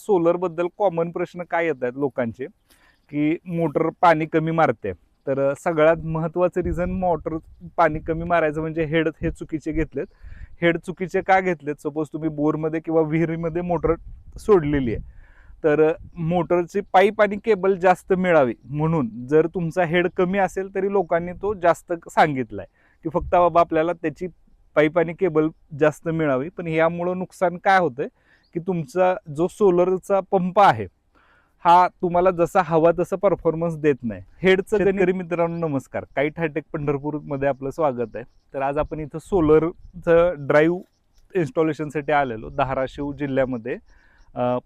Solar बद्दल common प्रश्न काय येत आहेत लोकांचे, की मोटर पाणी कमी मारते. तर सगळ्यात महत्त्वाचं रिझन मोटर पाणी कमी मारायचं म्हणजे हेड हे चुकीचे घेतलेत. हेड चुकीचे का घेतलेत? सपोज तुम्ही बोरमध्ये किंवा विहिरीमध्ये मोटर सोडलेली आहे, तर मोटरची पाईप आणि केबल जास्त मिळावी म्हणून जर तुमचा हेड कमी असेल तरी लोकांनी तो जास्त सांगितलाय, की फक्त बाबा आपल्याला त्याची पाईप आणि केबल जास्त मिळावी. पण यामुळं नुकसान काय होतंय, की तुमचा जो सोलरचा पंप आहे हा तुम्हाला जसा हवा तसा परफॉर्मन्स देत नाही. हेडचं शेतकरी मित्रांनो नमस्कार, काईट हायटेक पंढरपूरमध्ये आपलं स्वागत आहे. तर आज आपण इथं सोलरचं ड्राईव्ह इन्स्टॉलेशनसाठी आलेलो धाराशिव जिल्ह्यामध्ये,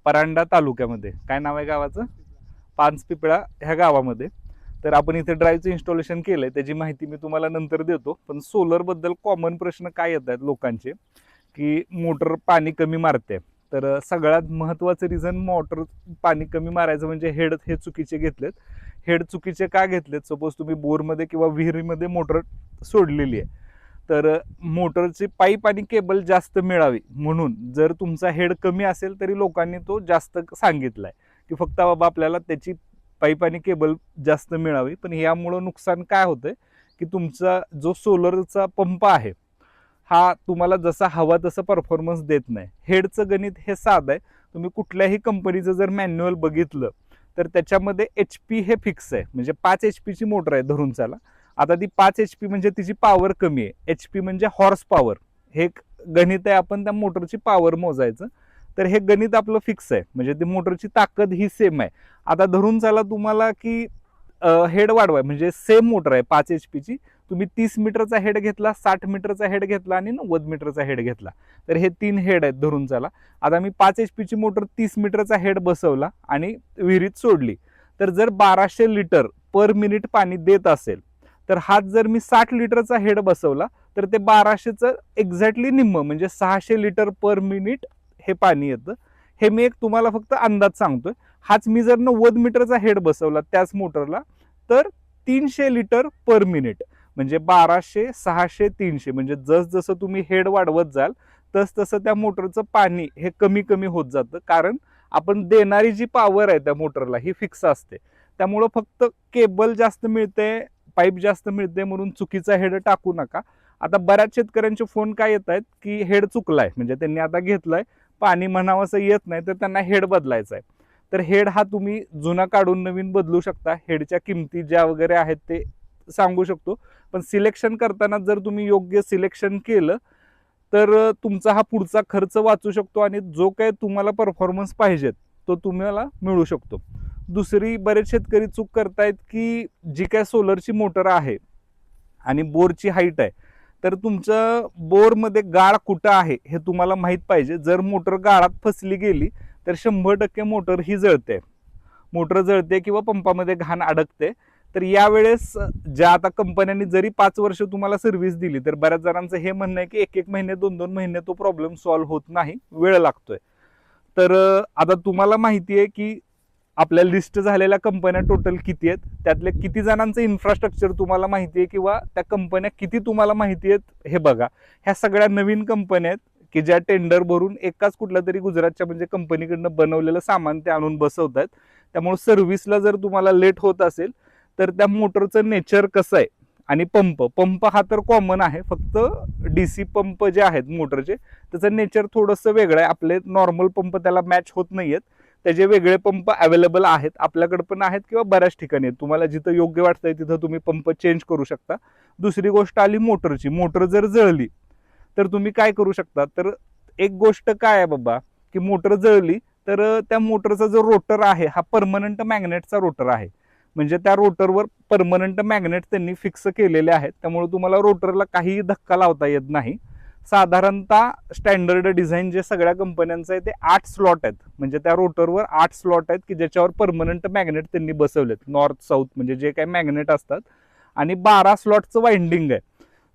परांडा तालुक्यामध्ये. काय नाव आहे गावाचं? पानपिपळा ह्या गावामध्ये. तर आपण इथे ड्राईव्हचं इन्स्टॉलेशन केलंय, त्याची माहिती मी तुम्हाला नंतर देतो. पण सोलर बद्दल कॉमन प्रश्न काय येत आहेत लोकांचे, की मोटर पाणी कमी मारते. तर सगळ्यात महत्त्वाचं रिझन मोटर पाणी कमी मारायचं म्हणजे हेड हे चुकीचे घेतलेत. हेड चुकीचे का घेतलेत? सपोज तुम्ही बोरमध्ये किंवा विहिरीमध्ये मोटर सोडलेली आहे, तर मोटरची पाईप आणि केबल जास्त मिळावी म्हणून जर तुमचा हेड कमी असेल तरी लोकांनी तो जास्त सांगितलाय, की फक्त बाबा आपल्याला त्याची पाईप आणि केबल जास्त मिळावी. पण यामुळं नुकसान काय होतंय, की तुमचा जो सोलरचा पंप आहे हा तुम्हाला जसा हवा तसं परफॉर्मन्स देत नाही. हेडचं गणित हे साधं आहे. तुम्ही कुठल्याही कंपनीचं जर मॅन्युअल बघितलं तर त्याच्यामध्ये HP हे फिक्स आहे. म्हणजे 5 HP ची मोटर आहे धरून चाला. आता ती 5 HP म्हणजे तिची पॉवर कमी आहे. HP म्हणजे हॉर्स पॉवर. हे एक गणित आहे, आपण त्या मोटरची पॉवर मोजायचं. तर हे गणित आपलं फिक्स आहे, म्हणजे ती मोटरची ताकद ही सेम आहे. आता धरून चाला तुम्हाला की हेड वाढवाय, म्हणजे सेम मोटर आहे 5 HP ची. तुम्ही 30 मीटरचा हेड घेतला, 60 मीटरचा हेड घेतला आणि 90 मीटरचा हेड घेतला, तर हे 3 हेड आहेत धरून चला. आता मी 5 HP ची मोटर 30 मीटरचा हेड बसवला आणि विहिरीत सोडली, तर जर 1200 लिटर पर मिनिट पाणी देत असेल, तर हाच जर मी 60 लिटरचा हेड बसवला तर ते 1200चं एक्झॅक्टली निम्म म्हणजे 600 लिटर पर मिनिट हे पाणी येतं. हे मी एक तुम्हाला फक्त अंदाज सांगतोय. हाच मी जर 90 मीटरचा हेड बसवला त्याच मोटरला, तर 300 लिटर पर मिनिट. म्हणजे 1200, 600, 300, म्हणजे जसं तुम्ही हेड वाढवत जाल तसं त्या मोटरचं पाणी हे कमी कमी होत जातं. कारण आपण देणारी जी पॉवर आहे त्या मोटरला ही फिक्स असते. त्यामुळं फक्त केबल जास्त मिळते, पाईप जास्त मिळते म्हणून चुकीचा हेड टाकू नका. आता बऱ्याच शेतकऱ्यांचे फोन काय येत आहेत, की हेड चुकलाय, म्हणजे त्यांनी आता घेतलाय, पाणी म्हणावंसं येत नाही, तर त्यांना हेड बदलायचा आहे. तर हेड हा तुम्ही जुना काढून नवीन बदलू शकता. हेडच्या किमती ज्या वगैरे आहेत ते सांगू शकतो. पण सिलेक्शन करताना जर तुम्ही योग्य सिलेक्शन केलं तर तुमचा हा पुढचा खर्च वाचू शकतो आणि जो काही तुम्हाला परफॉर्मन्स पाहिजेत तो तुम्हाला मिळू शकतो. दुसरी बरेच शेतकरी चूक करतायत, की जी काय सोलरची मोटर आहे आणि बोरची हाईट आहे, तर तुमचं बोरमध्ये गाळ कुठं आहे हे तुम्हाला माहीत पाहिजे. जर मोटर गाळात फसली गेली तर 100% मोटर ही जळते, मोटर जळते किंवा पंपामध्ये घाण अडकते. तर यावेळेस ज्या आता कंपन्यांनी जरी 5 वर्ष तुम्हाला सर्व्हिस दिली, तर बऱ्याच जणांचं हे म्हणणं आहे की 1-1 महिने 2-2 महिने तो प्रॉब्लेम सॉल्व्ह होत नाही, वेळ लागतोय. तर आता तुम्हाला माहिती आहे की आपल्या लिस्ट झालेल्या कंपन्या टोटल किती आहेत, त्यातले किती जणांचं इन्फ्रास्ट्रक्चर तुम्हाला माहिती आहे किंवा त्या कंपन्या किती तुम्हाला माहिती आहेत हे बघा. ह्या सगळ्या नवीन कंपन्या आहेत की ज्या टेंडर भरून एकाच कुठल्या तरी गुजरातच्या म्हणजे कंपनीकडनं बनवलेलं सामान ते आणून बसवत आहेत. त्यामुळे सर्व्हिसला जर तुम्हाला लेट होत असेल तर त्या मोटरचं नेचर कसं आहे, आणि पंप हा तर कॉमन आहे, फक्त DC पंप जे आहेत मोटरचे त्याचं नेचर थोडंसं वेगळं आहे. आपले नॉर्मल पंप त्याला मॅच होत नाहीयेत, त्याचे वेगळे पंप अवेलेबल आहेत, आपल्याकडे पण आहेत किंवा बऱ्याच ठिकाणी आहेत. तुम्हाला जिथं योग्य वाटतंय तिथं तुम्ही पंप चेंज करू शकता. दुसरी गोष्ट आली मोटरची. मोटर जर जळली तर तुम्ही काय करू शकता, तर एक गोष्ट काय आहे बाबा, की मोटर जळली तर त्या मोटरचा जो रोटर आहे हा परमनंट मॅग्नेटचा रोटर आहे. म्हणजे त्या रोटरवर परमनंट मॅग्नेट त्यांनी फिक्स केलेले आहेत, त्यामुळे तुम्हाला रोटरला काहीही धक्का लावता येत नाही. साधारणतः स्टँडर्ड डिझाईन जे सगळ्या कंपन्यांचं आहे ते 8 स्लॉट आहेत, म्हणजे त्या रोटरवर 8 स्लॉट आहेत की ज्याच्यावर परमनंट मॅग्नेट त्यांनी बसवलेत, नॉर्थ साऊथ म्हणजे जे काही मॅग्नेट असतात, आणि 12 स्लॉटचं वाइंडिंग आहे.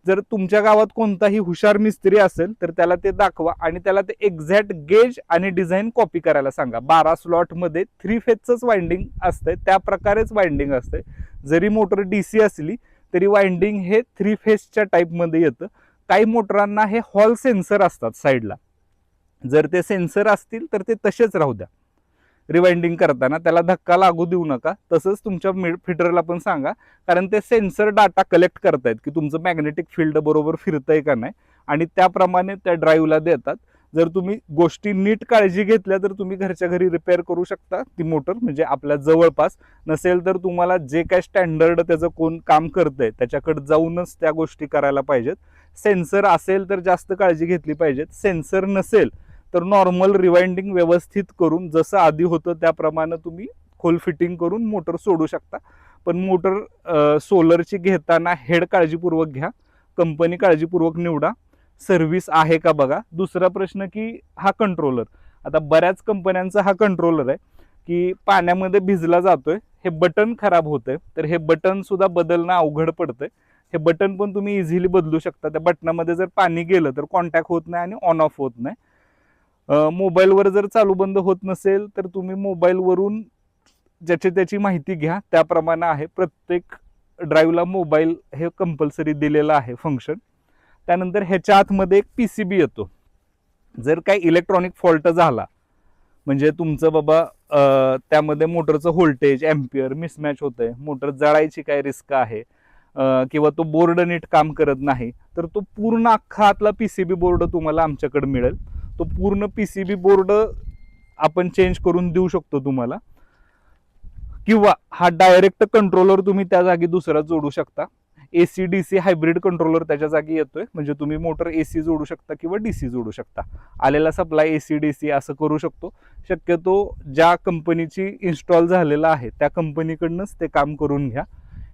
जर तुमच्या गावात कोणताही हुशार मिस्त्री असेल तर त्याला ते दाखवा आणि त्याला ते एक्झॅक्ट गेज आणि डिझाईन कॉपी करायला सांगा. 12 स्लॉटमध्ये 3 फेजचंच वाइंडिंग असतंय, त्या प्रकारेच वाइंडिंग असतंय. जरी मोटर DC असली तरी वाइंडिंग हे 3 फेजच्या टाईपमध्ये येतं. काही मोटरांना हे हॉल सेन्सर असतात साईडला, जर ते सेन्सर असतील तर ते तसेच राहू द्या. रिवाइंडिंग करताना त्याला धक्का लागू देऊ नका. तसंच तुमच्या फिटरला पण सांगा, कारण ते सेन्सर डाटा कलेक्ट करतायत की तुमचं मॅग्नेटिक फील्ड बरोबर फिरतंय का नाही, आणि त्याप्रमाणे त्या ड्राईव्हला देतात. जर तुम्ही गोष्टी नीट काळजी घेतल्या तर तुम्ही घरच्या घरी रिपेअर करू शकता ती मोटर, म्हणजे आपल्या जवळपास. नसेल तर तुम्हाला जे काय स्टँडर्ड त्याचं कोण काम करतंय त्याच्याकडे जाऊनच त्या गोष्टी करायला पाहिजेत. सेन्सर असेल तर जास्त काळजी घेतली पाहिजे. सेन्सर नसेल तर नॉर्मल रिवाइंडिंग व्यवस्थित करून जसं आधी होतं त्याप्रमाणे तुम्ही खोल फिटिंग करून मोटर सोडू शकता. पण मोटर सोलरची घेताना हेड काळजीपूर्वक घ्या, कंपनी काळजीपूर्वक निवडा, सर्व्हिस आहे का बघा. दुसरा प्रश्न की हा कंट्रोलर, आता बऱ्याच कंपन्यांचा हा कंट्रोलर आहे की पाण्यामध्ये भिजला जातोय, हे बटन खराब होतंय, तर हे बटन सुद्धा बदलणं अवघड पडतंय. हे बटन पण तुम्ही इझिली बदलू शकता. त्या बटनामध्ये जर पाणी गेलं तर कॉन्टॅक्ट होत नाही आणि ऑन ऑफ होत नाही. मोबाईलवर जर चालू बंद होत नसेल तर तुम्ही मोबाईलवरून ज्याची त्याची माहिती घ्या, त्याप्रमाणे आहे. प्रत्येक ड्राईव्हला मोबाईल हे कंपल्सरी दिलेलं आहे फंक्शन. त्यानंतर ह्याच्या आतमध्ये एक PCB येतो. जर काही इलेक्ट्रॉनिक फॉल्ट झाला, म्हणजे तुमचं बाबा त्यामध्ये मोटरचं व्होल्टेज एम्पियर मिसमॅच होतंय, मोटर जळायची काय रिस्क आहे, किंवा तो बोर्ड नीट काम करत नाही, तर तो पूर्ण अख्खा आतला PCB बोर्ड तुम्हाला आमच्याकडे मिळेल. तो पूर्ण PCB बोर्ड आपण चेंज करून देऊ शकतो तुम्हाला. किंवा हा डायरेक्ट कंट्रोलर तुम्ही त्या जागी दुसरा जोडू शकता. AC DC हायब्रिड कंट्रोलर त्याच्या जागी येतोय, म्हणजे तुम्ही मोटर AC जोडू शकता किंवा DC जोडू शकता. आलेला सप्लाय AC DC असं करू शकतो. शक्यतो ज्या कंपनीची इन्स्टॉल झालेला आहे त्या कंपनीकडनंच ते काम करून घ्या.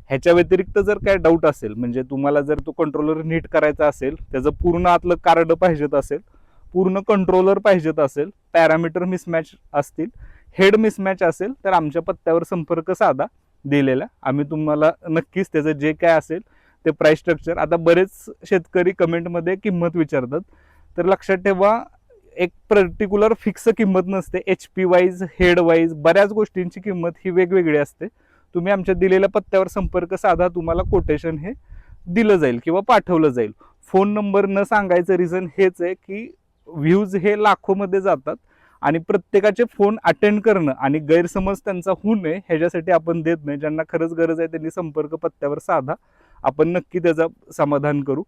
ह्याच्या व्यतिरिक्त जर काय डाऊट असेल, म्हणजे तुम्हाला जर तो कंट्रोलर नीट करायचा असेल, त्याचं पूर्ण आतलं कार्ड पाहिजेत असेल, पूर्ण कंट्रोलर पाहिजेत असेल, पॅरामीटर मिसमॅच असतील, हेड मिसमॅच असेल, तर आमच्या पत्त्यावर संपर्क साधा दिलेला. आम्ही तुम्हाला नक्कीच त्याचं जे काय असेल ते प्राइस स्ट्रक्चर. आता बरेच शेतकरी कमेंटमध्ये किंमत विचारतात, तर लक्षात ठेवा एक पर्टिक्युलर फिक्स किंमत नसते. HP वाईज, हेड वाईज बऱ्याच गोष्टींची किंमत ही वेगवेगळी असते. तुम्ही आमच्या दिलेल्या पत्त्यावर संपर्क साधा, तुम्हाला कोटेशन हे दिलं जाईल किंवा पाठवलं जाईल. फोन नंबर न सांगायचं रिझन हेच आहे की व्ह्यूज हे लाखोमध्ये जातात आणि प्रत्येकाचे फोन अटेंड करणं आणि गैरसमज त्यांचा होऊ नये ह्याच्यासाठी आपण देत नाही. ज्यांना खरंच गरज आहे त्यांनी संपर्क पत्त्यावर साधा, आपण नक्की त्याचा समाधान करू.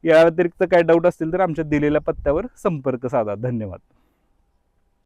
या व्यतिरिक्त काय डाऊट असतील तर आमच्या दिलेल्या पत्त्यावर संपर्क साधा. धन्यवाद.